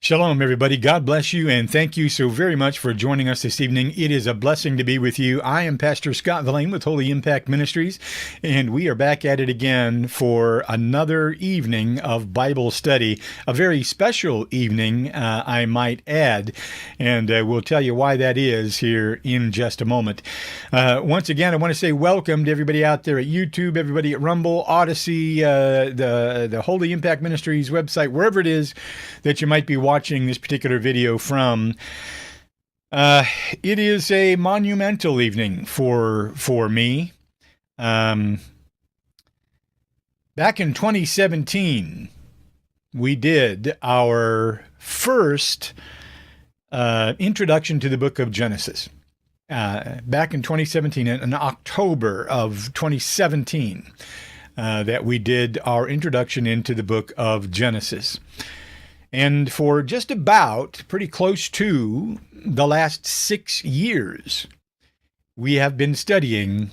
Shalom, everybody. God bless you, and thank you so very much for joining us this evening. It is a blessing to be with you. I am Pastor Scott Velain with Holy Impact Ministries, and we are back at it again for another evening of Bible study, a very special evening, I might add, and we'll tell you why that is here in just a moment. Once again, I want to say welcome to everybody out there at YouTube, everybody at Rumble, Odyssey, the Holy Impact Ministries website, wherever it is that you might be watching this particular video from. It is a monumental evening for me. Back in 2017, we did our first introduction to the book of Genesis. Back in 2017, in October of 2017, that we did our introduction into the book of Genesis. And for just about pretty close to the last 6 years, we have been studying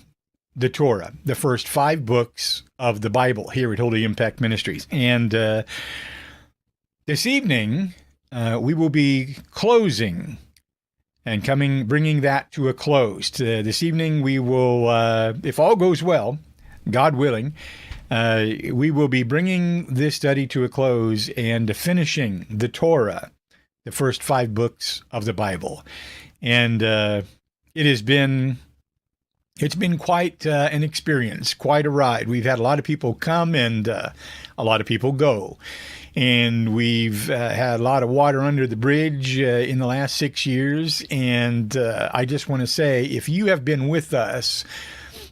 the Torah, the first 5 books of the Bible here at Holy Impact Ministries. And this evening, we will be closing and bringing that to a close. This evening, we will, if all goes well, God willing, we will be bringing this study to a close and finishing the Torah, the first 5 books of the Bible. And it's been quite an experience, quite a ride. We've had a lot of people come and a lot of people go. And we've had a lot of water under the bridge in the last 6 years. And I just want to say, if you have been with us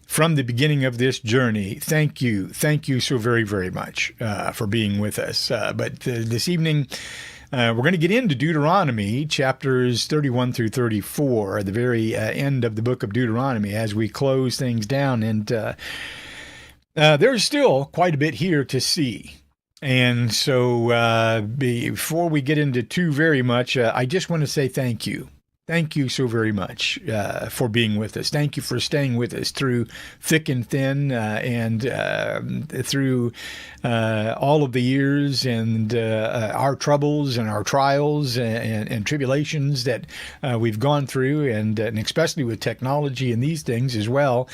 from the beginning of this journey, thank you. Thank you so very, very much for being with us. But this evening, we're going to get into Deuteronomy, chapters 31 through 34, the very end of the book of Deuteronomy, as we close things down. And there's still quite a bit here to see. And so before we get into too very much, I just want to say thank you. Thank you so very much for being with us. Thank you for staying with us through thick and thin and through all of the years and our troubles and our trials and tribulations that we've gone through, and especially with technology and these things as well.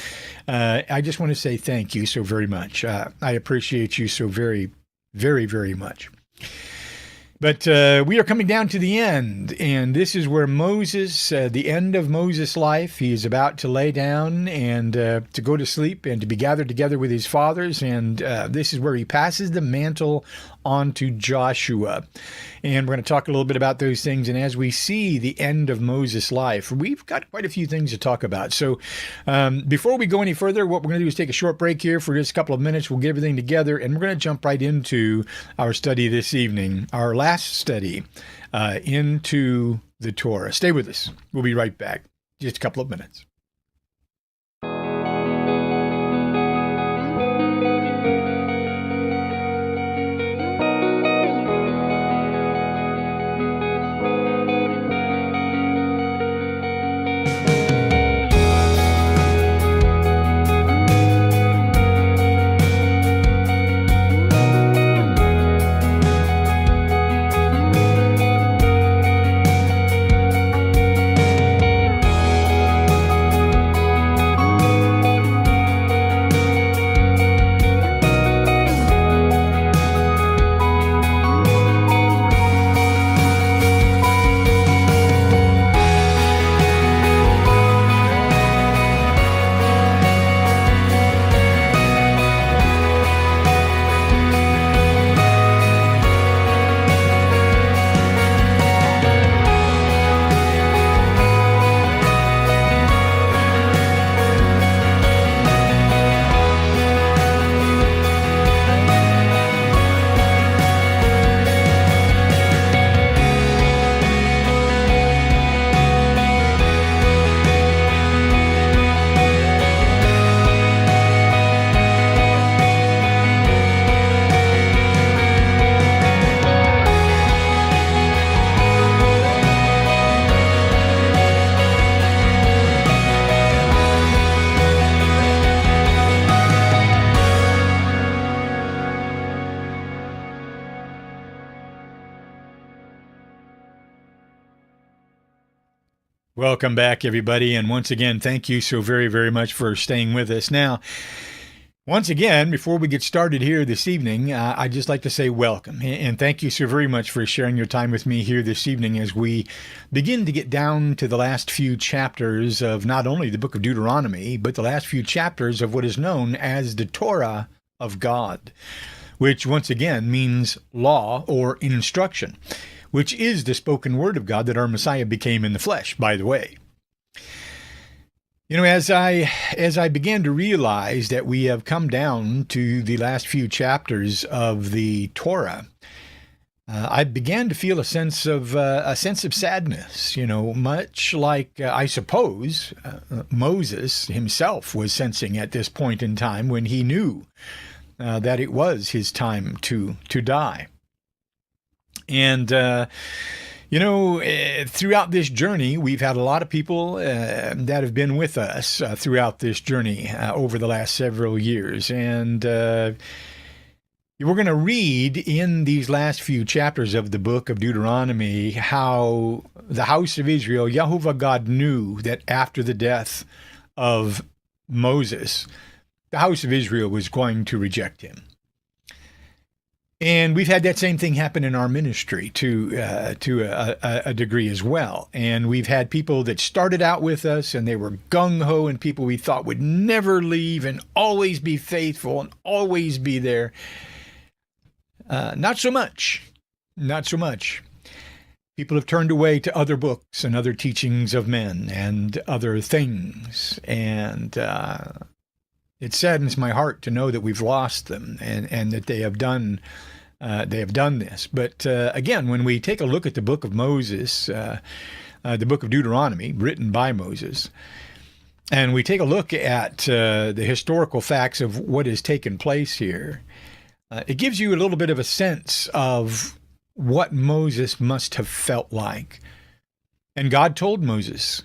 I just want to say thank you so very much. I appreciate you so very, very, very much. But we are coming down to the end, and this is where Moses, the end of Moses' life, he is about to lay down and to go to sleep and to be gathered together with his fathers, and this is where he passes the mantle on to Joshua. And we're going to talk a little bit about those things, and as we see the end of Moses' life, we've got quite a few things to talk about. So before we go any further, what we're going to do is take a short break here for just a couple of minutes. We'll get everything together, and we're going to jump right into our study this evening, our last study into the Torah. Stay with us. We'll be right back. Just a couple of minutes. Welcome back, everybody. And once again, thank you so very, very much for staying with us. Now, once again, before we get started here this evening, I'd just like to say welcome. And thank you so very much for sharing your time with me here this evening as we begin to get down to the last few chapters of not only the book of Deuteronomy, but the last few chapters of what is known as the Torah of God, which once again means law or instruction, which is the spoken word of God that our Messiah became in the flesh, by the way. You know, as I began to realize that we have come down to the last few chapters of the Torah, I began to feel a sense of sadness. You know, much like I suppose Moses himself was sensing at this point in time when he knew that it was his time to die. And throughout this journey, we've had a lot of people that have been with us throughout this journey over the last several years. And we're going to read in these last few chapters of the book of Deuteronomy how the house of Israel, Yahuwah God knew that after the death of Moses, the house of Israel was going to reject him. And we've had that same thing happen in our ministry to a degree as well. And we've had people that started out with us and they were gung-ho and people we thought would never leave and always be faithful and always be there. Not so much. Not so much. People have turned away to other books and other teachings of men and other things. And it saddens my heart to know that we've lost them and that they have done this. But again, when we take a look at the book of Moses, the book of Deuteronomy, written by Moses, and we take a look at the historical facts of what has taken place here, it gives you a little bit of a sense of what Moses must have felt like. And God told Moses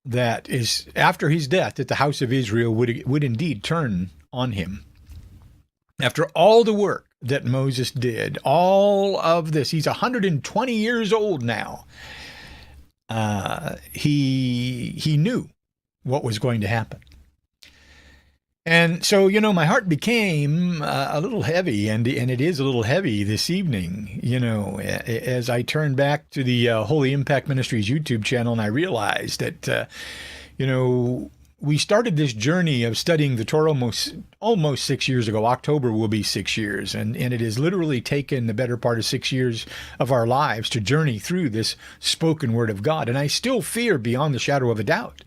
that is after his death that the house of Israel would indeed turn on him. After all the work that Moses did, all of this, he's 120 years old now. He knew what was going to happen. And so, my heart became a little heavy, and it is a little heavy this evening, as I turn back to the Holy Impact Ministries YouTube channel, and I realized that, we started this journey of studying the Torah almost 6 years ago. October will be 6 years, and it has literally taken the better part of 6 years of our lives to journey through this spoken word of God. And I still fear beyond the shadow of a doubt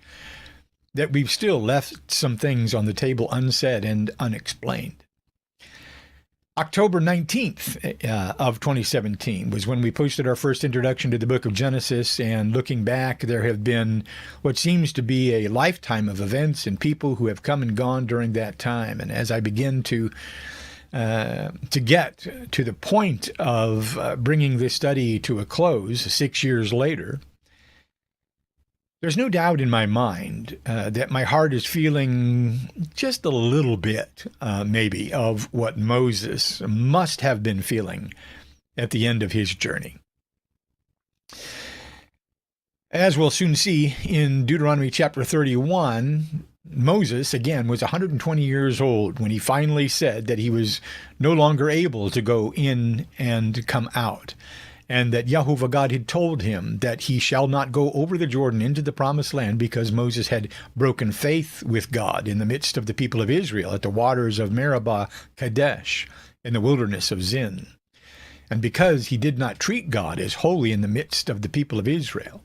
that we've still left some things on the table unsaid and unexplained. October 19th of 2017 was when we posted our first introduction to the book of Genesis, and looking back, there have been what seems to be a lifetime of events and people who have come and gone during that time. And as I begin to get to the point of bringing this study to a close 6 years later, there's no doubt in my mind that my heart is feeling just a little bit, maybe, of what Moses must have been feeling at the end of his journey. As we'll soon see in Deuteronomy chapter 31, Moses, again, was 120 years old when he finally said that he was no longer able to go in and come out, and that Yahuwah God had told him that he shall not go over the Jordan into the promised land because Moses had broken faith with God in the midst of the people of Israel at the waters of Meribah Kadesh in the wilderness of Zin, and because he did not treat God as holy in the midst of the people of Israel.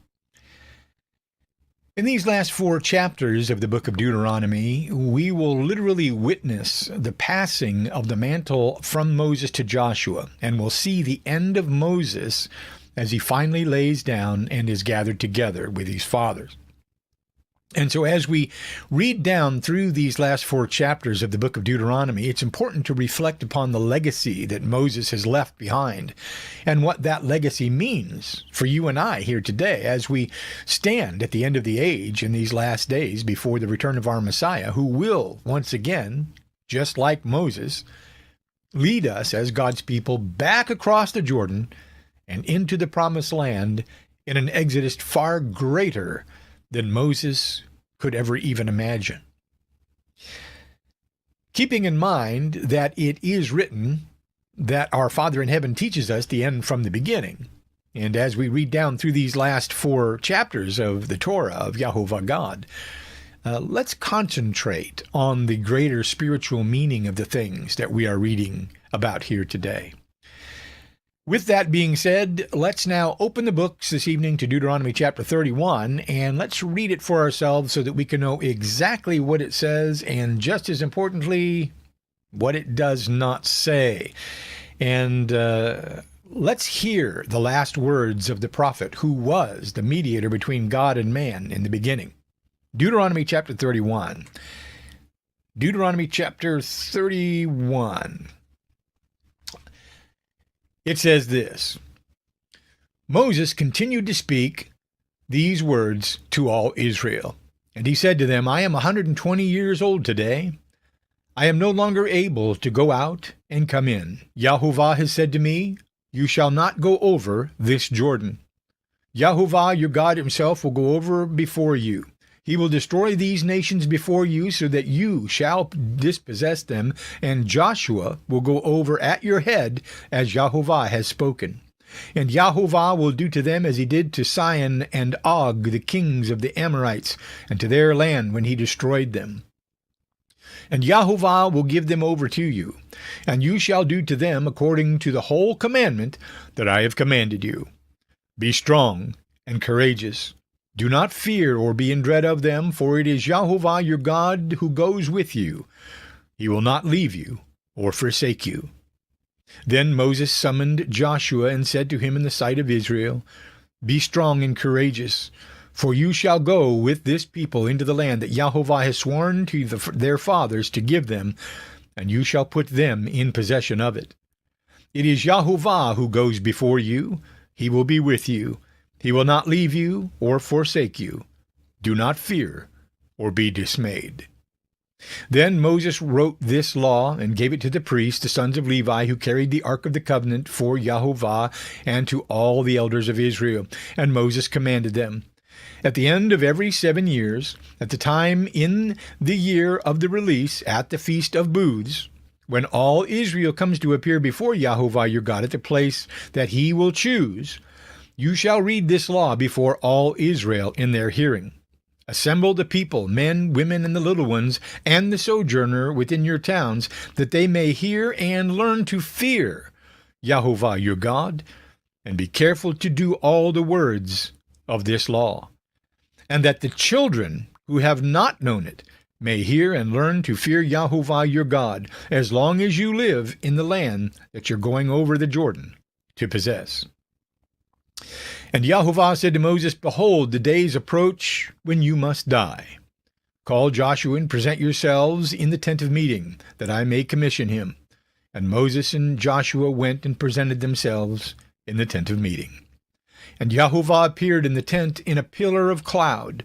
In these last 4 chapters of the book of Deuteronomy, we will literally witness the passing of the mantle from Moses to Joshua, and we'll see the end of Moses as he finally lays down and is gathered together with his fathers. And so as we read down through these last 4 chapters of the book of Deuteronomy, it's important to reflect upon the legacy that Moses has left behind and what that legacy means for you and I here today as we stand at the end of the age in these last days before the return of our Messiah, who will once again, just like Moses, lead us as God's people back across the Jordan and into the promised land in an exodus far greater than Moses could ever even imagine. Keeping in mind that it is written that our Father in heaven teaches us the end from the beginning. And as we read down through these last 4 chapters of the Torah of Yahovah God, let's concentrate on the greater spiritual meaning of the things that we are reading about here today. With that being said, let's now open the books this evening to Deuteronomy chapter 31, and let's read it for ourselves so that we can know exactly what it says, and just as importantly, what it does not say. And let's hear the last words of the prophet who was the mediator between God and man in the beginning. Deuteronomy chapter 31. Deuteronomy chapter 31. It says this: Moses continued to speak these words to all Israel. And he said to them, I am 120 years old today. I am no longer able to go out and come in. Yahovah has said to me, you shall not go over this Jordan. Yahovah, your God himself, will go over before you. He will destroy these nations before you so that you shall dispossess them, and Joshua will go over at your head as Yahovah has spoken. And Yahovah will do to them as he did to Sihon and Og, the kings of the Amorites, and to their land when he destroyed them. And Yahovah will give them over to you, and you shall do to them according to the whole commandment that I have commanded you. Be strong and courageous. Do not fear or be in dread of them, for it is Yahovah your God who goes with you. He will not leave you or forsake you. Then Moses summoned Joshua and said to him in the sight of Israel, Be strong and courageous, for you shall go with this people into the land that Yahovah has sworn to their fathers to give them, and you shall put them in possession of it. It is Yahovah who goes before you. He will be with you. He will not leave you or forsake you. Do not fear or be dismayed. Then Moses wrote this law and gave it to the priests, the sons of Levi, who carried the ark of the covenant for Yahovah, and to all the elders of Israel. And Moses commanded them, at the end of every 7 years, at the time in the year of the release, at the Feast of Booths, when all Israel comes to appear before Yahovah your God at the place that he will choose, you shall read this law before all Israel in their hearing. Assemble the people, men, women, and the little ones, and the sojourner within your towns, that they may hear and learn to fear Yahovah your God, and be careful to do all the words of this law, and that the children who have not known it may hear and learn to fear Yahovah your God, as long as you live in the land that you're going over the Jordan to possess. And Yahovah said to Moses, Behold, the days approach when you must die. Call Joshua and present yourselves in the tent of meeting, that I may commission him. And Moses and Joshua went and presented themselves in the tent of meeting. And Yahovah appeared in the tent in a pillar of cloud,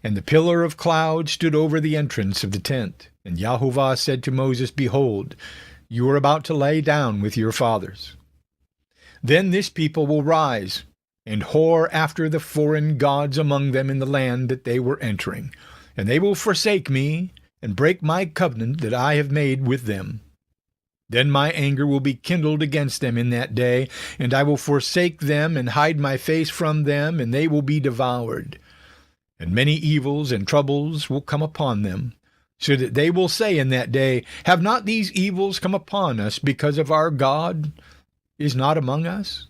and the pillar of cloud stood over the entrance of the tent. And Yahovah said to Moses, Behold, you are about to lay down with your fathers. Then this people will rise and whore after the foreign gods among them in the land that they were entering, and they will forsake me and break my covenant that I have made with them. Then my anger will be kindled against them in that day, and I will forsake them and hide my face from them, and they will be devoured. And many evils and troubles will come upon them, so that they will say in that day, Have not these evils come upon us because of our God is not among us?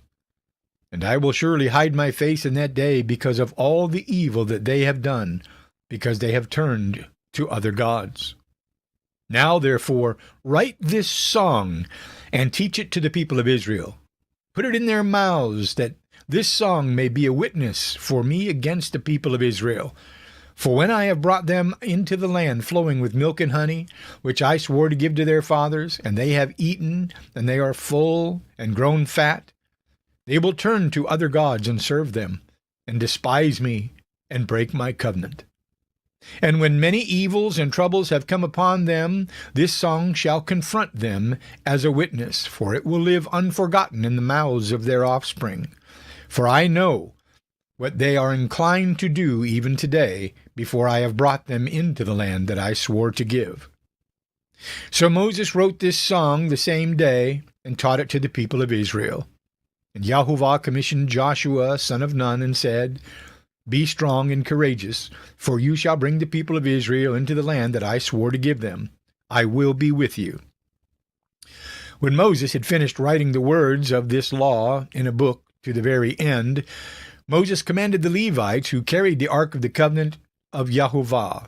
And I will surely hide my face in that day because of all the evil that they have done, because they have turned to other gods. Now, therefore, write this song and teach it to the people of Israel. Put it in their mouths, that this song may be a witness for me against the people of Israel. For when I have brought them into the land flowing with milk and honey, which I swore to give to their fathers, and they have eaten, and they are full and grown fat, they will turn to other gods and serve them, and despise me and break my covenant. And when many evils and troubles have come upon them, this song shall confront them as a witness, for it will live unforgotten in the mouths of their offspring. For I know what they are inclined to do even today, before I have brought them into the land that I swore to give." So Moses wrote this song the same day and taught it to the people of Israel. And Yahuwah commissioned Joshua, son of Nun, and said, "Be strong and courageous, for you shall bring the people of Israel into the land that I swore to give them. I will be with you." When Moses had finished writing the words of this law in a book to the very end, Moses commanded the Levites who carried the Ark of the Covenant of Yahuwah,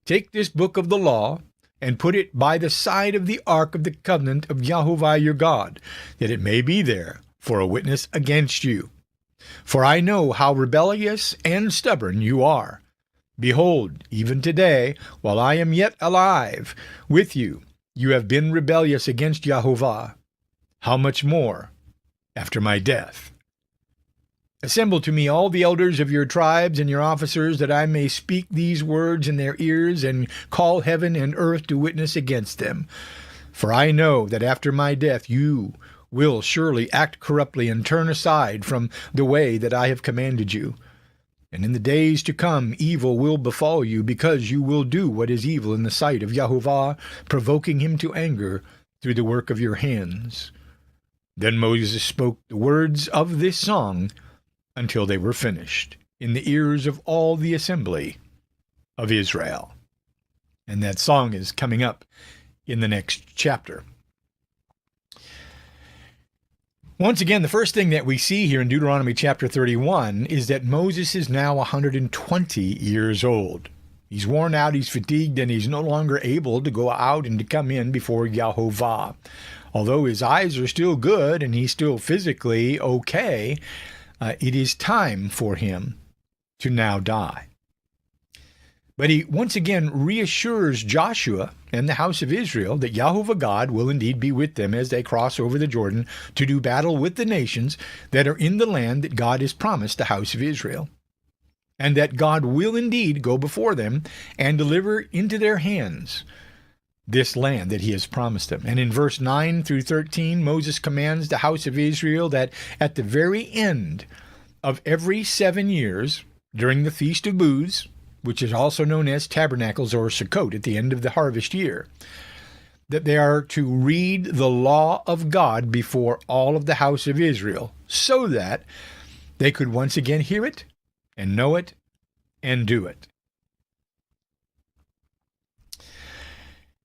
"Take this book of the law and put it by the side of the Ark of the Covenant of Yahuwah your God, that it may be there for a witness against you. For I know how rebellious and stubborn you are. Behold, even today, while I am yet alive with you, you have been rebellious against Yahuwah. How much more after my death? Assemble to me all the elders of your tribes and your officers, that I may speak these words in their ears and call heaven and earth to witness against them. For I know that after my death you will surely act corruptly and turn aside from the way that I have commanded you. And in the days to come evil will befall you, because you will do what is evil in the sight of Yahuwah, provoking him to anger through the work of your hands." Then Moses spoke the words of this song until they were finished in the ears of all the assembly of Israel. And that song is coming up in the next chapter. Once again, the first thing that we see here in Deuteronomy chapter 31 is that Moses is now 120 years old. He's worn out, he's fatigued, and he's no longer able to go out and to come in before Yahuwah. Although his eyes are still good and he's still physically okay, it is time for him to now die. But he once again reassures Joshua and the house of Israel that Yahuwah God will indeed be with them as they cross over the Jordan to do battle with the nations that are in the land that God has promised the house of Israel, and that God will indeed go before them and deliver into their hands this land that he has promised them. And in verse 9 through 13, Moses commands the house of Israel that at the very end of every 7 years, during the Feast of Booths, which is also known as Tabernacles or Sukkot, at the end of the harvest year, that they are to read the law of God before all of the house of Israel, so that they could once again hear it and know it and do it.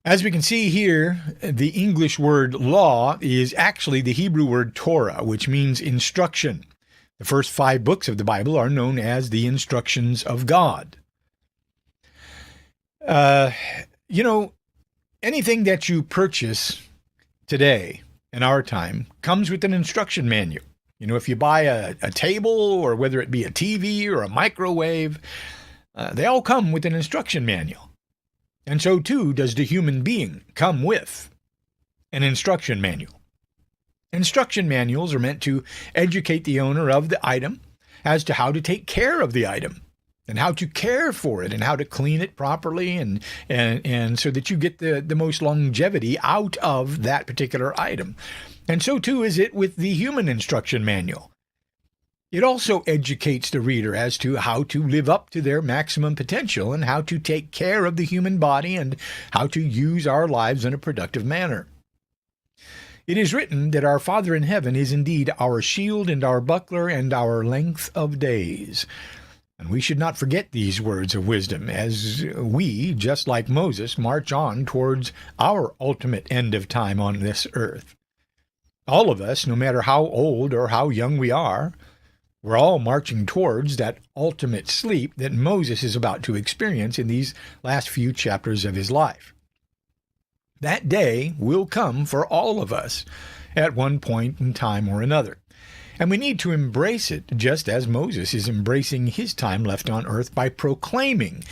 As we can see here, the English word law is actually the Hebrew word Torah, which means instruction. The first 5 books of the Bible are known as the instructions of God. Anything that you purchase today in our time comes with an instruction manual. If you buy a table, or whether it be a TV or a microwave, they all come with an instruction manual. And so too does the human being come with an instruction manual. Instruction manuals are meant to educate the owner of the item as to how to take care of the item and how to care for it and how to clean it properly and so that you get the most longevity out of that particular item. And so too is it with the human instruction manual. It also educates the reader as to how to live up to their maximum potential and how to take care of the human body and how to use our lives in a productive manner. It is written that our Father in heaven is indeed our shield and our buckler and our length of days. And we should not forget these words of wisdom as we, just like Moses, march on towards our ultimate end of time on this earth. All of us, no matter how old or how young we are, we're all marching towards that ultimate sleep that Moses is about to experience in these last few chapters of his life. That day will come for all of us at one point in time or another. And we need to embrace it just as Moses is embracing his time left on earth by proclaiming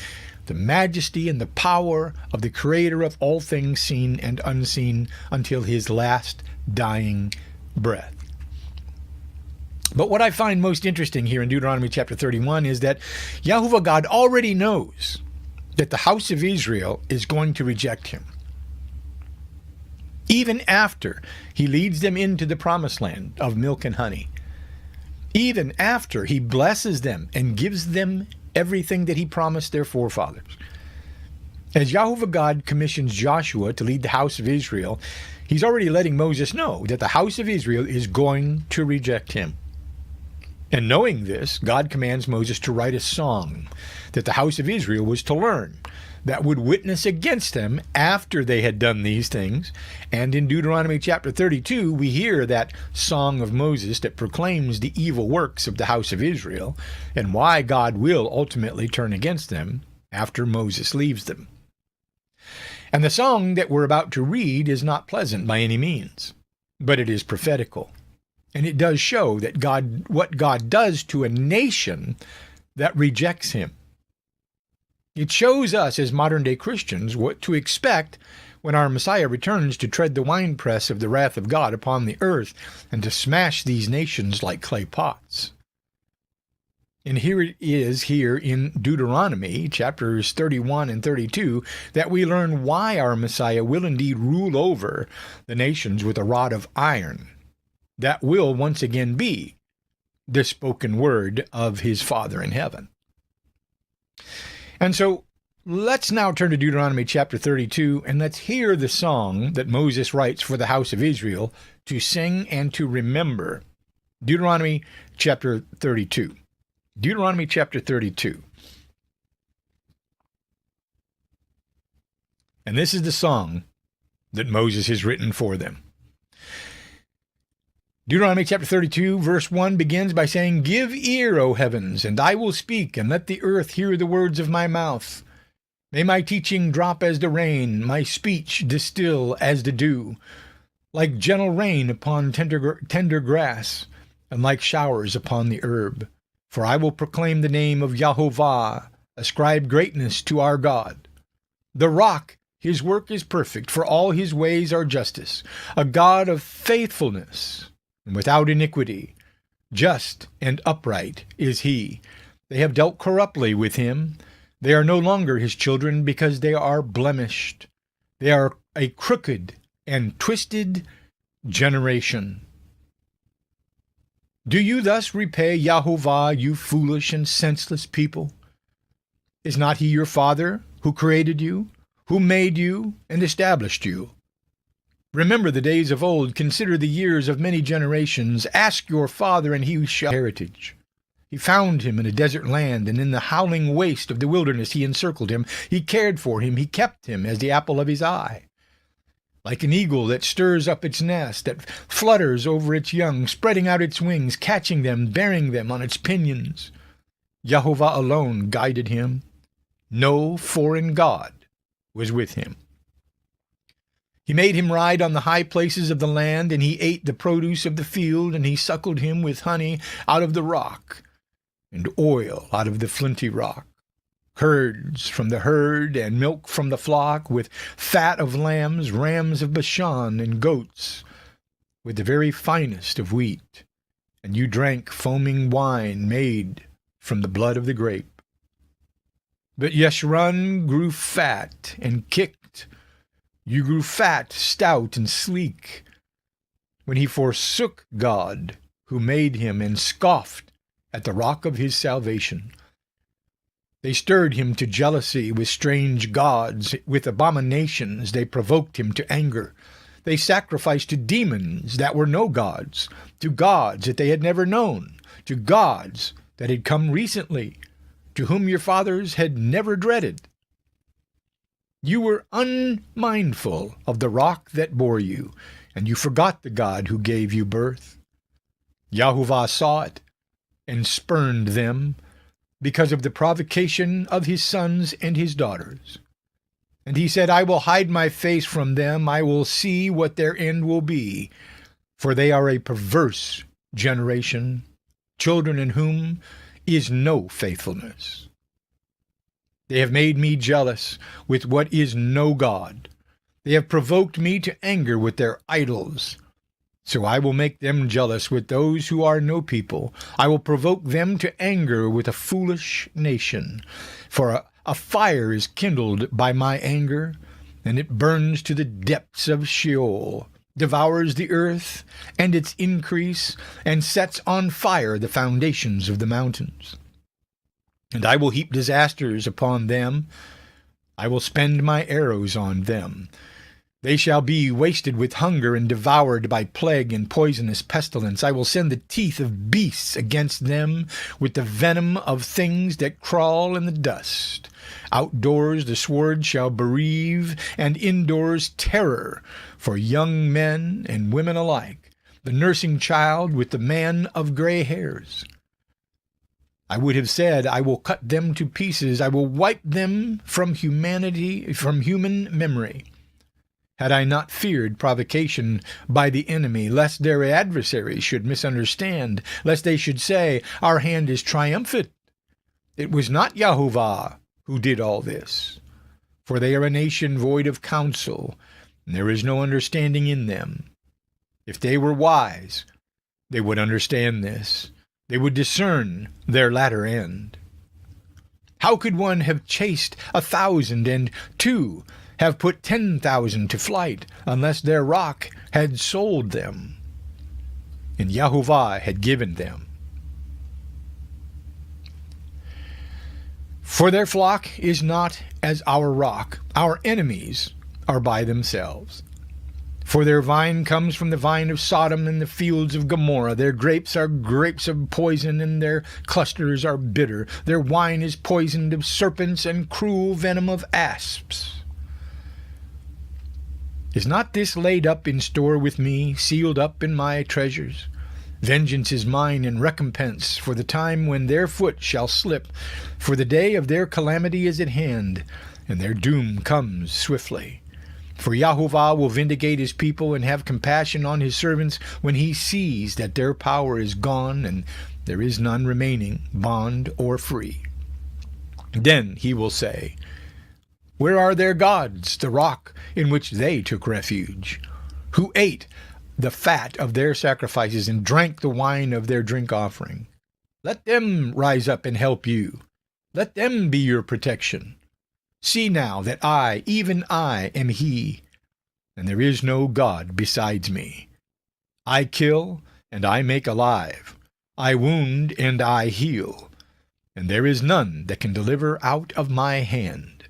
the majesty and the power of the Creator of all things seen and unseen until his last dying breath. But what I find most interesting here in Deuteronomy chapter 31 is that Yahuwah God already knows that the house of Israel is going to reject him, even after he leads them into the promised land of milk and honey. even after he blesses them and gives them everything that he promised their forefathers. As Jehovah God commissions Joshua to lead the house of Israel, he's already letting Moses know that the house of Israel is going to reject him. And knowing this, God commands Moses to write a song that the house of Israel was to learn that would witness against them after they had done these things. And in Deuteronomy chapter 32, we hear that song of Moses that proclaims the evil works of the house of Israel and why God will ultimately turn against them after Moses leaves them. And the song that we're about to read is not pleasant by any means, but it is prophetical. And it does show that what God does to a nation that rejects him. It shows us as modern-day Christians what to expect when our Messiah returns to tread the winepress of the wrath of God upon the earth and to smash these nations like clay pots. And here it is here in Deuteronomy, chapters 31 and 32, that we learn why our Messiah will indeed rule over the nations with a rod of iron. That will once again be the spoken word of his Father in heaven. And so let's now turn to Deuteronomy chapter 32, and let's hear the song that Moses writes for the house of Israel to sing and to remember. Deuteronomy chapter 32. Deuteronomy chapter 32. And this is the song that Moses has written for them. Deuteronomy chapter 32, verse 1 begins by saying, "Give ear, O heavens, and I will speak, and let the earth hear the words of my mouth. May my teaching drop as the rain, my speech distill as the dew, like gentle rain upon tender grass, and like showers upon the herb. For I will proclaim the name of Jehovah, ascribe greatness to our God. The rock, his work is perfect, for all his ways are justice, a God of faithfulness and without iniquity. Just and upright is he. They have dealt corruptly with him. They are no longer his children because they are blemished. They are a crooked and twisted generation. Do you thus repay Jehovah, you foolish and senseless people? Is not he your father who created you, who made you and established you? Remember the days of old, consider the years of many generations. Ask your father, and he shall heritage. He found him in a desert land, and in the howling waste of the wilderness he encircled him. He cared for him, he kept him as the apple of his eye. Like an eagle that stirs up its nest, that flutters over its young, spreading out its wings, catching them, bearing them on its pinions. Jehovah alone guided him. No foreign god was with him. He made him ride on the high places of the land, and he ate the produce of the field, and he suckled him with honey out of the rock, and oil out of the flinty rock. Curds from the herd, and milk from the flock, with fat of lambs, rams of Bashan, and goats, with the very finest of wheat. And you drank foaming wine made from the blood of the grape. But Yeshurun grew fat and kicked. You grew fat, stout, and sleek, when he forsook God, who made him, and scoffed at the rock of his salvation. They stirred him to jealousy with strange gods. With abominations they provoked him to anger. They sacrificed to demons that were no gods, to gods that they had never known, to gods that had come recently, to whom your fathers had never dreaded. You were unmindful of the rock that bore you, and you forgot the God who gave you birth. Jehovah saw it and spurned them, because of the provocation of his sons and his daughters. And he said, I will hide my face from them, I will see what their end will be, for they are a perverse generation, children in whom is no faithfulness. They have made me jealous with what is no God. They have provoked me to anger with their idols. So I will make them jealous with those who are no people. I will provoke them to anger with a foolish nation. For a fire is kindled by my anger, and it burns to the depths of Sheol. devours the earth and its increase, and sets on fire the foundations of the mountains. And I will heap disasters upon them. I will spend my arrows on them. They shall be wasted with hunger and devoured by plague and poisonous pestilence. I will send the teeth of beasts against them with the venom of things that crawl in the dust. Outdoors the sword shall bereave, and indoors terror for young men and women alike, the nursing child with the man of gray hairs. I would have said, I will cut them to pieces. I will wipe them from human memory. Had I not feared provocation by the enemy, lest their adversaries should misunderstand, lest they should say, our hand is triumphant. It was not Yahovah who did all this. For they are a nation void of counsel, and there is no understanding in them. If they were wise, they would understand this. They would discern their latter end. How could one have chased 1,000 and two have put 10,000 to flight, unless their rock had sold them, and Yahovah had given them? For their flock is not as our rock. Our enemies are by themselves. For their vine comes from the vine of Sodom and the fields of Gomorrah. Their grapes are grapes of poison, and their clusters are bitter. Their wine is poisoned of serpents and cruel venom of asps. Is not this laid up in store with me, sealed up in my treasures? Vengeance is mine and recompense for the time when their foot shall slip, for the day of their calamity is at hand, and their doom comes swiftly. For Yahovah will vindicate his people and have compassion on his servants when he sees that their power is gone and there is none remaining, bond or free. Then he will say, where are their gods, the rock in which they took refuge, who ate the fat of their sacrifices and drank the wine of their drink offering? Let them rise up and help you. Let them be your protection. See now that I, even I, am he, and there is no God besides me. I kill, and I make alive. I wound, and I heal, and there is none that can deliver out of my hand.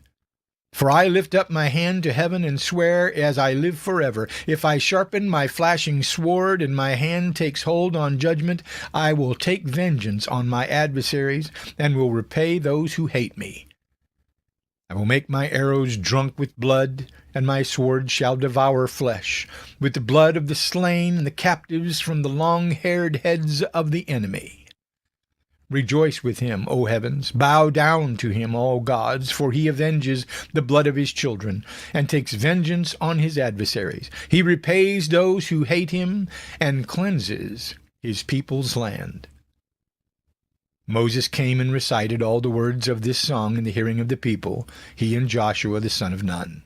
For I lift up my hand to heaven and swear as I live forever, if I sharpen my flashing sword and my hand takes hold on judgment, I will take vengeance on my adversaries and will repay those who hate me. I will make my arrows drunk with blood, and my sword shall devour flesh, with the blood of the slain and the captives from the long-haired heads of the enemy. Rejoice with him, O heavens, bow down to him, all gods, for he avenges the blood of his children, and takes vengeance on his adversaries. He repays those who hate him, and cleanses his people's land. Moses came and recited all the words of this song in the hearing of the people, he and Joshua the son of Nun.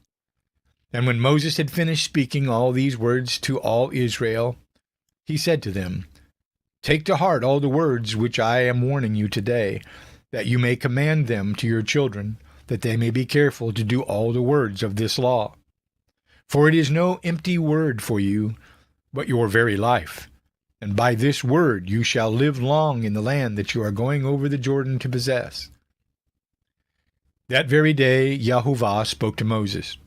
And when Moses had finished speaking all these words to all Israel, he said to them, take to heart all the words which I am warning you today, that you may command them to your children, that they may be careful to do all the words of this law. For it is no empty word for you, but your very life. And by this word you shall live long in the land that you are going over the Jordan to possess. That very day Yahovah spoke to Moses,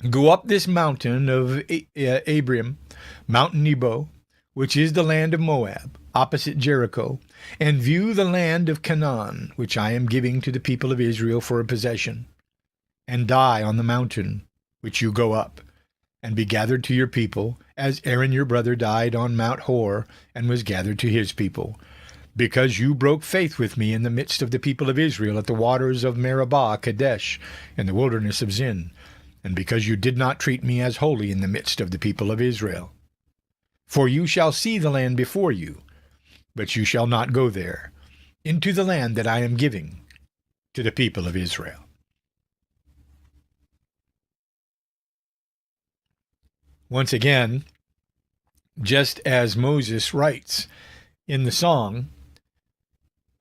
go up this mountain of Abiram, Mount Nebo, which is the land of Moab, opposite Jericho, and view the land of Canaan, which I am giving to the people of Israel for a possession, and die on the mountain which you go up, and be gathered to your people, as Aaron your brother died on Mount Hor, and was gathered to his people, because you broke faith with me in the midst of the people of Israel at the waters of Meribah Kadesh, in the wilderness of Zin, and because you did not treat me as holy in the midst of the people of Israel. For you shall see the land before you, but you shall not go there, into the land that I am giving to the people of Israel. Once again, just as Moses writes in the song,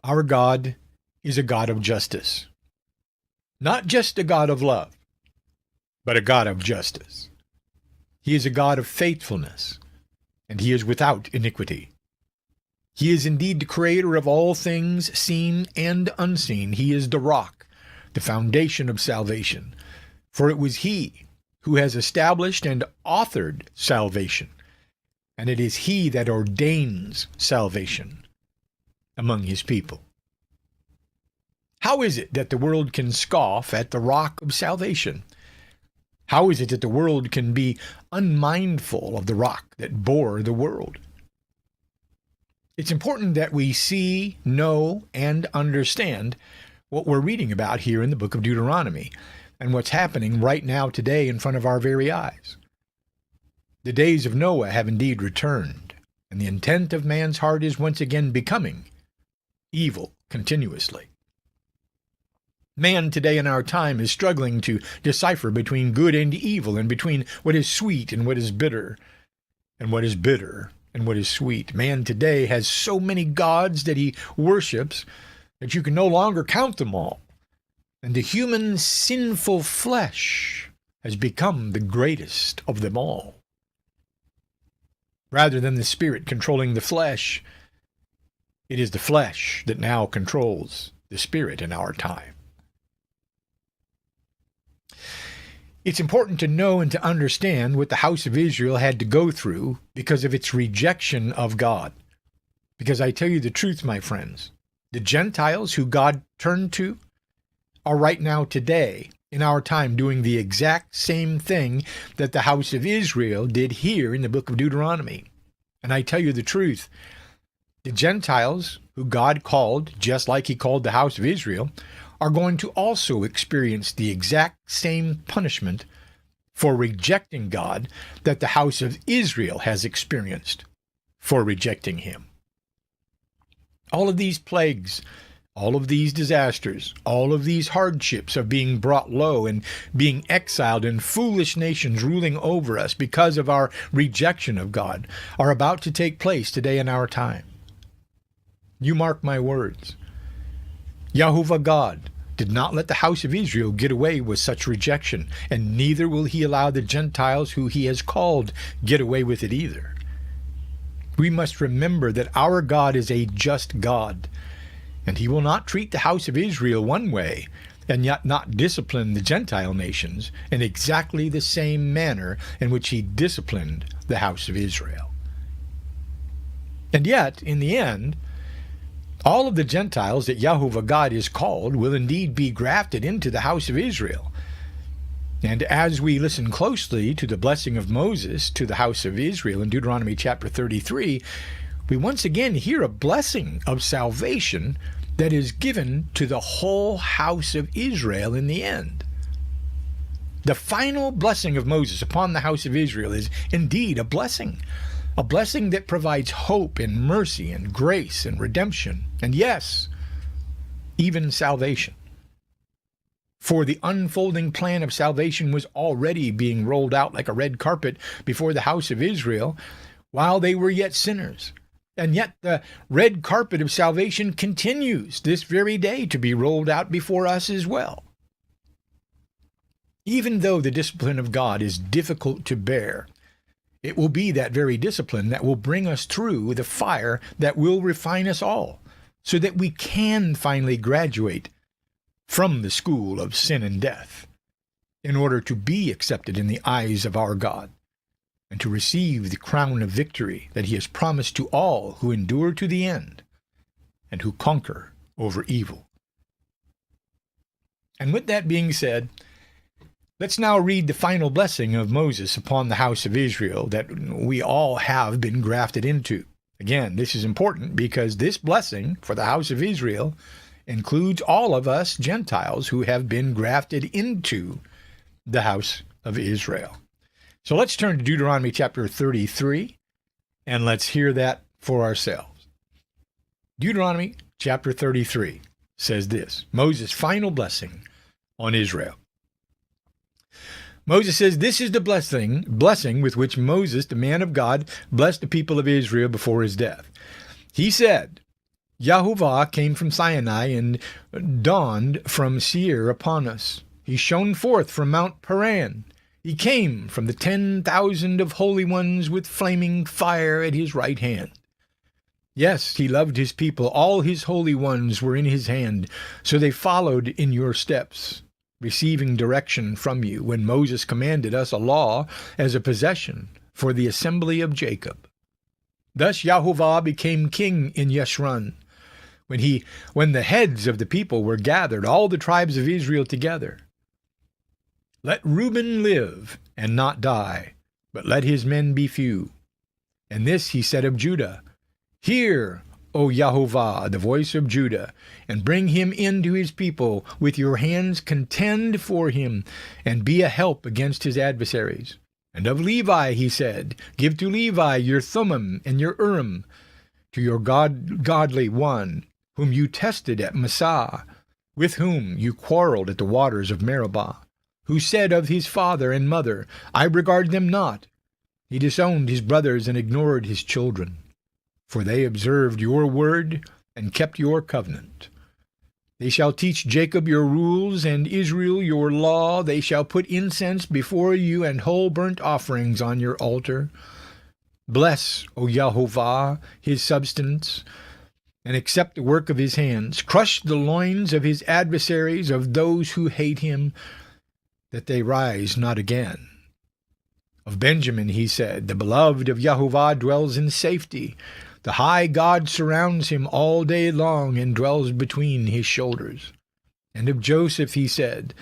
our God is a God of justice. Not just a God of love, but a God of justice. He is a God of faithfulness, and he is without iniquity. He is indeed the creator of all things seen and unseen. He is the rock, the foundation of salvation. For it was he who has established and authored salvation, and it is he that ordains salvation among his people. How is it that the world can scoff at the rock of salvation? How is it that the world can be unmindful of the rock that bore the world? It's important that we see, know, and understand what we're reading about here in the book of Deuteronomy and what's happening right now today in front of our very eyes. The days of Noah have indeed returned, and the intent of man's heart is once again becoming evil continuously. Man today in our time is struggling to decipher between good and evil, and between what is sweet and what is bitter, and what is bitter and what is sweet. Man today has so many gods that he worships that you can no longer count them all. And the human sinful flesh has become the greatest of them all. Rather than the spirit controlling the flesh, it is the flesh that now controls the spirit in our time. It's important to know and to understand what the house of Israel had to go through because of its rejection of God. Because I tell you the truth, my friends, the Gentiles who God turned to are right now today in our time doing the exact same thing that the house of Israel did here in the book of Deuteronomy. And I tell you the truth, the Gentiles who God called, just like he called the house of Israel, are going to also experience the exact same punishment for rejecting God that the house of Israel has experienced for rejecting him. All of these plagues, all of these disasters, all of these hardships of being brought low and being exiled and foolish nations ruling over us because of our rejection of God are about to take place today in our time. You mark my words. Yahuwah God did not let the house of Israel get away with such rejection, and neither will he allow the Gentiles who he has called get away with it either. We must remember that our God is a just God, and he will not treat the house of Israel one way and yet not discipline the Gentile nations in exactly the same manner in which he disciplined the house of Israel. And yet, in the end, all of the Gentiles that Yahuwah God is called will indeed be grafted into the house of Israel. And as we listen closely to the blessing of Moses to the house of Israel in Deuteronomy chapter 33, we once again hear a blessing of salvation that is given to the whole house of Israel in the end. The final blessing of Moses upon the house of Israel is indeed a blessing that provides hope and mercy and grace and redemption, and yes, even salvation. For the unfolding plan of salvation was already being rolled out like a red carpet before the house of Israel while they were yet sinners. And yet the red carpet of salvation continues this very day to be rolled out before us as well. Even though the discipline of God is difficult to bear, it will be that very discipline that will bring us through the fire that will refine us all, so that we can finally graduate from the school of sin and death in order to be accepted in the eyes of our God and to receive the crown of victory that he has promised to all who endure to the end and who conquer over evil. And with that being said, let's now read the final blessing of Moses upon the house of Israel that we all have been grafted into. Again, this is important because this blessing for the house of Israel includes all of us Gentiles who have been grafted into the house of Israel. So let's turn to Deuteronomy chapter 33, and let's hear that for ourselves. Deuteronomy chapter 33 says this, Moses' final blessing on Israel. Moses says, this is the blessing with which Moses, the man of God, blessed the people of Israel before his death. He said, Yahuwah came from Sinai and dawned from Seir upon us. He shone forth from Mount Paran. He came from the 10,000 of holy ones with flaming fire at his right hand. Yes, he loved his people. All his holy ones were in his hand, so they followed in your steps, receiving direction from you when Moses commanded us a law as a possession for the assembly of Jacob. Thus Yahovah became king in Yeshurun, when the heads of the people were gathered, all the tribes of Israel together. Let Reuben live and not die, but let his men be few. And this he said of Judah, Hear, O Yahovah, the voice of Judah, and bring him into his people. With your hands contend for him, and be a help against his adversaries. And of Levi he said, Give to Levi your Thummim and your Urim, to your godly one, whom you tested at Massah, with whom you quarreled at the waters of Meribah, who said of his father and mother, I regard them not. He disowned his brothers and ignored his children. For they observed your word and kept your covenant. They shall teach Jacob your rules and Israel your law. They shall put incense before you and whole burnt offerings on your altar. Bless, O Yahovah, his substance, and accept the work of his hands. Crush the loins of his adversaries, of those who hate him, that they rise not again. Of Benjamin he said, The beloved of Yahovah dwells in safety. The high God surrounds him all day long and dwells between his shoulders. And of Joseph he said,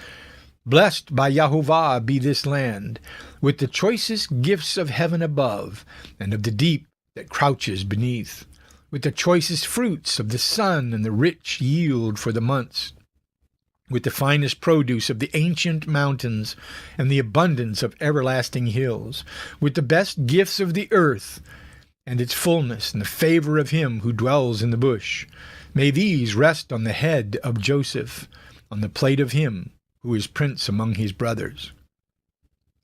Blessed by Yahovah be this land, with the choicest gifts of heaven above, and of the deep that crouches beneath, with the choicest fruits of the sun and the rich yield for the months, with the finest produce of the ancient mountains and the abundance of everlasting hills, with the best gifts of the earth, and its fullness, and the favor of him who dwells in the bush. May these rest on the head of Joseph, on the plate of him who is prince among his brothers.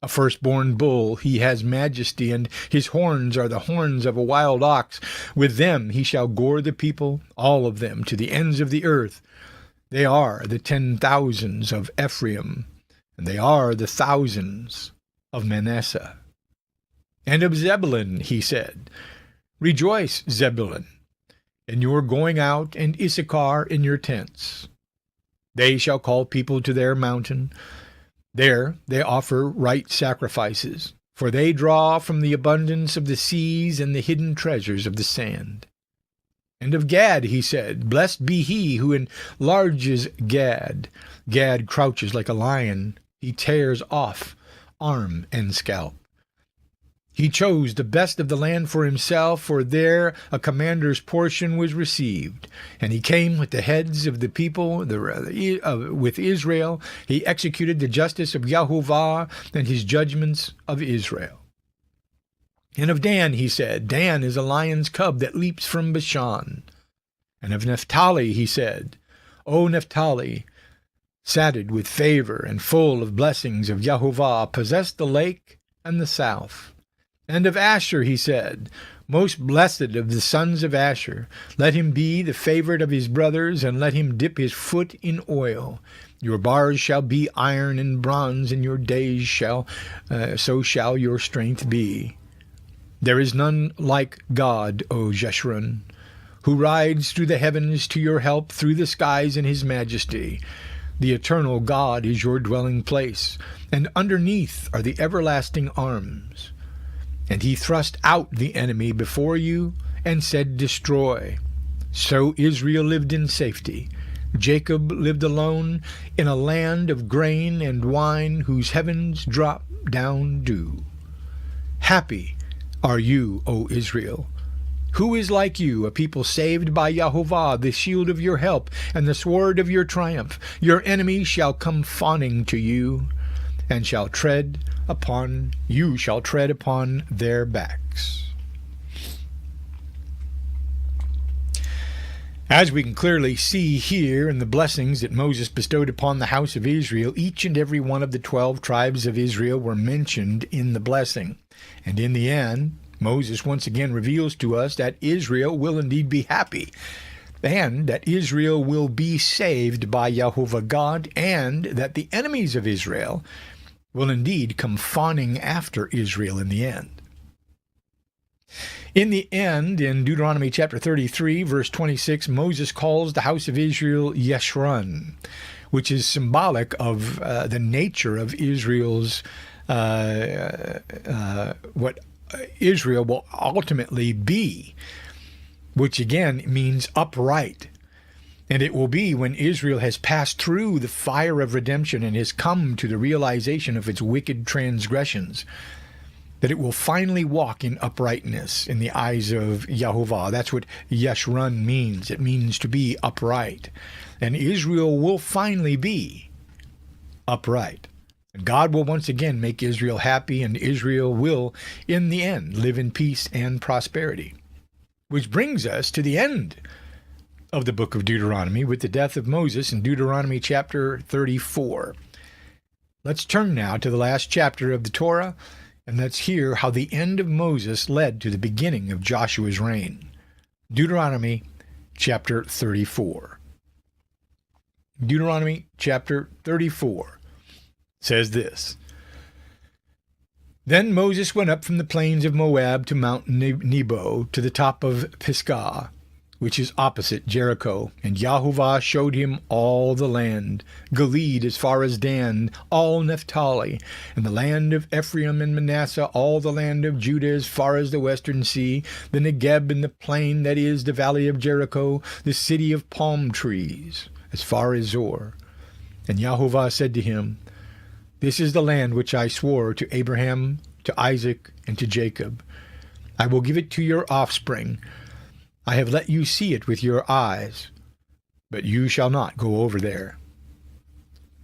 A firstborn bull, he has majesty, and his horns are the horns of a wild ox. With them he shall gore the people, all of them, to the ends of the earth. They are the 10,000s of Ephraim, and they are the thousands of Manasseh. And of Zebulun he said, Rejoice, Zebulun, in your going out, and Issachar in your tents. They shall call people to their mountain. There they offer right sacrifices, for they draw from the abundance of the seas and the hidden treasures of the sand. And of Gad he said, Blessed be he who enlarges Gad. Gad crouches like a lion. He tears off arm and scalp. He chose the best of the land for himself, for there a commander's portion was received. And he came with the heads of the people, with Israel. He executed the justice of Yahovah and his judgments of Israel. And of Dan he said, Dan is a lion's cub that leaps from Bashan. And of Naphtali he said, O Naphtali, sated with favor and full of blessings of Yahovah, possess the lake and the south. And of Asher he said, Most blessed of the sons of Asher, let him be the favorite of his brothers, and let him dip his foot in oil. Your bars shall be iron and bronze, and your days so shall your strength be. There is none like God, O Jeshurun, who rides through the heavens to your help through the skies in his majesty. The eternal God is your dwelling place, and underneath are the everlasting arms. And he thrust out the enemy before you and said, Destroy. So Israel lived in safety. Jacob lived alone in a land of grain and wine, whose heavens drop down dew. Happy are you, O Israel. Who is like you, a people saved by Yahovah, the shield of your help and the sword of your triumph? Your enemies shall come fawning to you, and shall tread upon their backs. As we can clearly see here in the blessings that Moses bestowed upon the house of Israel, each and every one of the 12 tribes of Israel were mentioned in the blessing. And in the end, Moses once again reveals to us that Israel will indeed be happy, and that Israel will be saved by Yahovah God, and that the enemies of Israel will indeed come fawning after Israel in the end. In the end, in Deuteronomy chapter 33, verse 26, Moses calls the house of Israel Yeshurun, which is symbolic of the nature of Israel's, what Israel will ultimately be, which again means upright. And it will be when Israel has passed through the fire of redemption and has come to the realization of its wicked transgressions, that it will finally walk in uprightness in the eyes of Yahovah. That's what Yeshurun means. It means to be upright. And Israel will finally be upright. And God will once again make Israel happy, and Israel will, in the end, live in peace and prosperity. Which brings us to the end of the book of Deuteronomy with the death of Moses in Deuteronomy chapter 34. Let's turn now to the last chapter of the Torah, and let's hear how the end of Moses led to the beginning of Joshua's reign. Deuteronomy chapter 34. Deuteronomy chapter 34 says this: Then Moses went up from the plains of Moab to Mount Nebo, to the top of Pisgah, which is opposite Jericho. And Yahovah showed him all the land, Gilead as far as Dan, all Naphtali, and the land of Ephraim and Manasseh, all the land of Judah as far as the western sea, the Negeb and the plain, that is, the valley of Jericho, the city of palm trees, as far as Zor. And Yahovah said to him, This is the land which I swore to Abraham, to Isaac, and to Jacob. I will give it to your offspring. I have let you see it with your eyes, but you shall not go over there.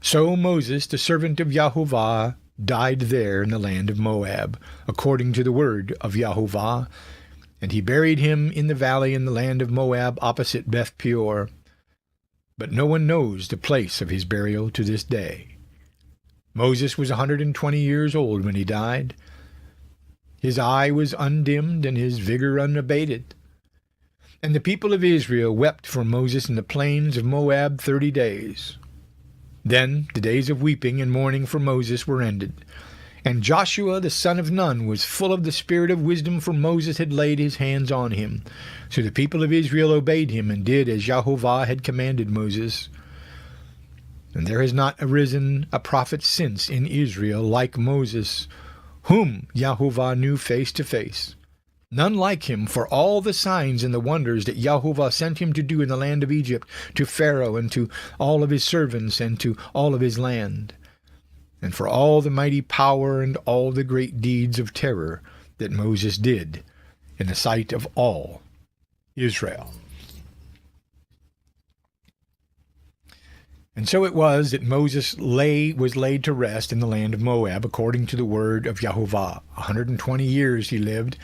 So Moses, the servant of Yahovah, died there in the land of Moab, according to the word of Yahovah, and he buried him in the valley in the land of Moab, opposite Beth Peor. But no one knows the place of his burial to this day. Moses was 120 years old when he died. His eye was undimmed and his vigor unabated. And the people of Israel wept for Moses in the plains of Moab 30 days. Then the days of weeping and mourning for Moses were ended. And Joshua the son of Nun was full of the spirit of wisdom, for Moses had laid his hands on him. So the people of Israel obeyed him and did as Yahovah had commanded Moses. And there has not arisen a prophet since in Israel like Moses, whom Yahovah knew face to face. None like him for all the signs and the wonders that Yahovah sent him to do in the land of Egypt, to Pharaoh and to all of his servants and to all of his land, and for all the mighty power and all the great deeds of terror that Moses did in the sight of all Israel. And so it was that Moses was laid to rest in the land of Moab, according to the word of Yahovah. 120 years he lived.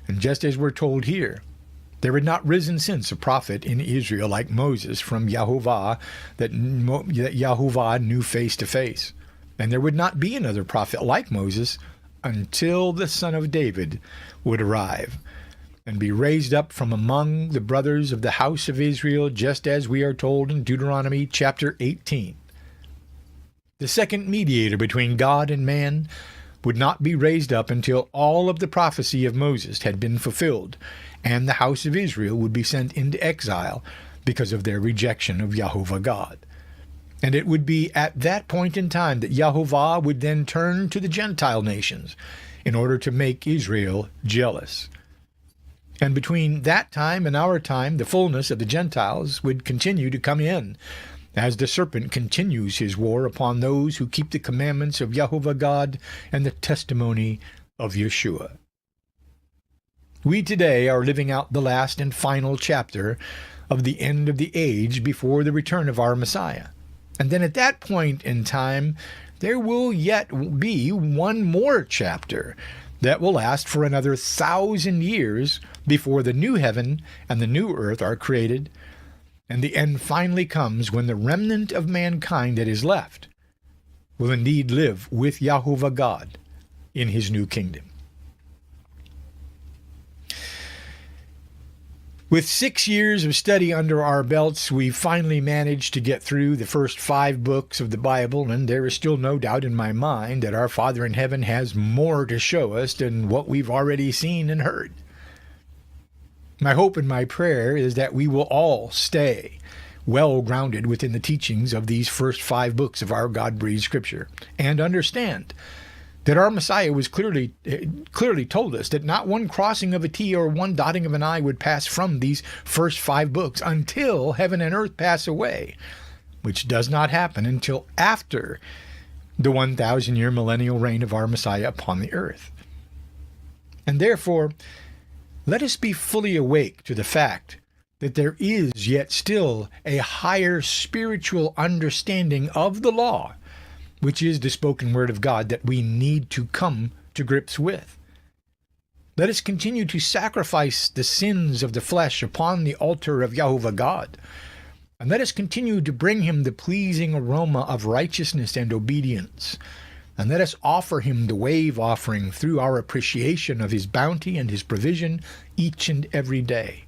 And just as we're told here, there had not risen since a prophet in Israel like Moses from Yahovah that Yahovah knew face to face. And there would not be another prophet like Moses until the son of David would arrive and be raised up from among the brothers of the house of Israel, just as we are told in Deuteronomy chapter 18. The second mediator between God and man would not be raised up until all of the prophecy of Moses had been fulfilled, and the house of Israel would be sent into exile because of their rejection of Yahovah God. And it would be at that point in time that Yahovah would then turn to the Gentile nations in order to make Israel jealous. And between that time and our time, the fullness of the Gentiles would continue to come in, as the serpent continues his war upon those who keep the commandments of Yahovah God and the testimony of Yeshua. We today are living out the last and final chapter of the end of the age before the return of our Messiah. And then at that point in time, there will yet be one more chapter that will last for another 1,000 years before the new heaven and the new earth are created. And the end finally comes when the remnant of mankind that is left will indeed live with Yahovah God in his new kingdom. With 6 years of study under our belts, we finally managed to get through the first 5 books of the Bible, and there is still no doubt in my mind that our Father in heaven has more to show us than what we've already seen and heard. My hope and my prayer is that we will all stay well grounded within the teachings of these first 5 books of our God-breathed Scripture, and understand that our Messiah was clearly told us that not one crossing of a T or one dotting of an I would pass from these first 5 books until heaven and earth pass away, which does not happen until after the 1,000-year millennial reign of our Messiah upon the earth. And therefore, let us be fully awake to the fact that there is yet still a higher spiritual understanding of the law, which is the spoken word of God, that we need to come to grips with. Let us continue to sacrifice the sins of the flesh upon the altar of Yahovah God, and let us continue to bring him the pleasing aroma of righteousness and obedience, and let us offer him the wave offering through our appreciation of his bounty and his provision each and every day.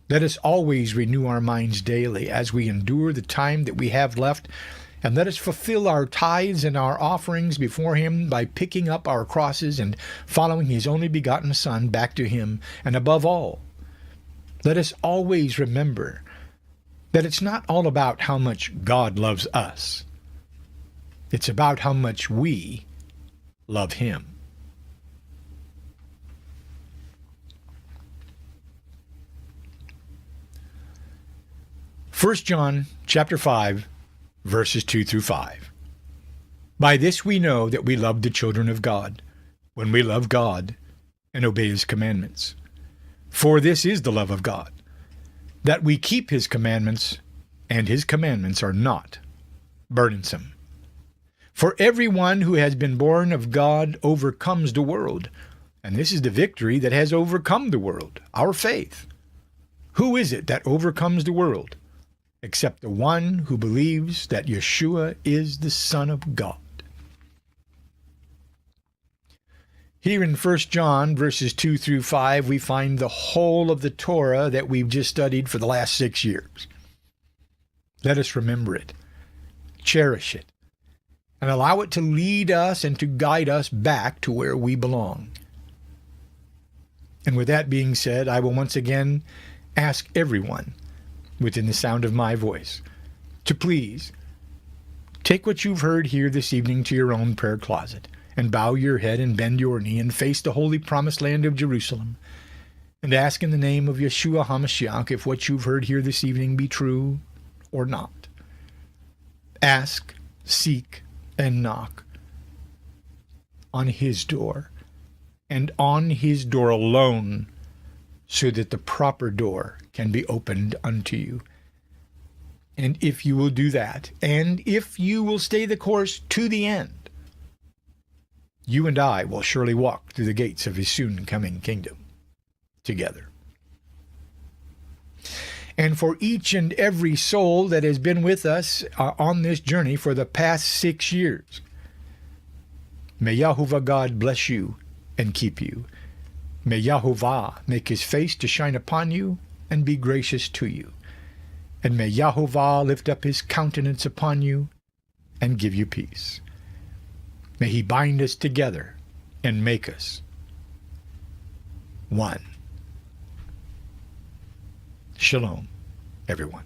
Let us always renew our minds daily as we endure the time that we have left, and let us fulfill our tithes and our offerings before him by picking up our crosses and following his only begotten Son back to him. And above all, let us always remember that it's not all about how much God loves us. It's about how much we love him. First John chapter 5, verses 2 through 5. By this we know that we love the children of God, when we love God and obey his commandments. For this is the love of God, that we keep his commandments, and his commandments are not burdensome. For everyone who has been born of God overcomes the world, and this is the victory that has overcome the world, our faith. Who is it that overcomes the world, except the one who believes that Yeshua is the Son of God? Here in 1 John verses 2 through 5, we find the whole of the Torah that we've just studied for the last 6 years. Let us remember it, cherish it, and allow it to lead us and to guide us back to where we belong. And with that being said, I will once again ask everyone within the sound of my voice to please take what you've heard here this evening to your own prayer closet, and bow your head and bend your knee and face the holy promised land of Jerusalem, and ask in the name of Yeshua HaMashiach if what you've heard here this evening be true or not. Ask, seek, and knock on his door, and on his door alone, so that the proper door can be opened unto you. And if you will do that, and if you will stay the course to the end, you and I will surely walk through the gates of his soon-coming kingdom together. And for each and every soul that has been with us on this journey for the past 6 years, may Yahovah God bless you and keep you. May Yahovah make his face to shine upon you and be gracious to you. And may Yahovah lift up his countenance upon you and give you peace. May he bind us together and make us one. Shalom, everyone.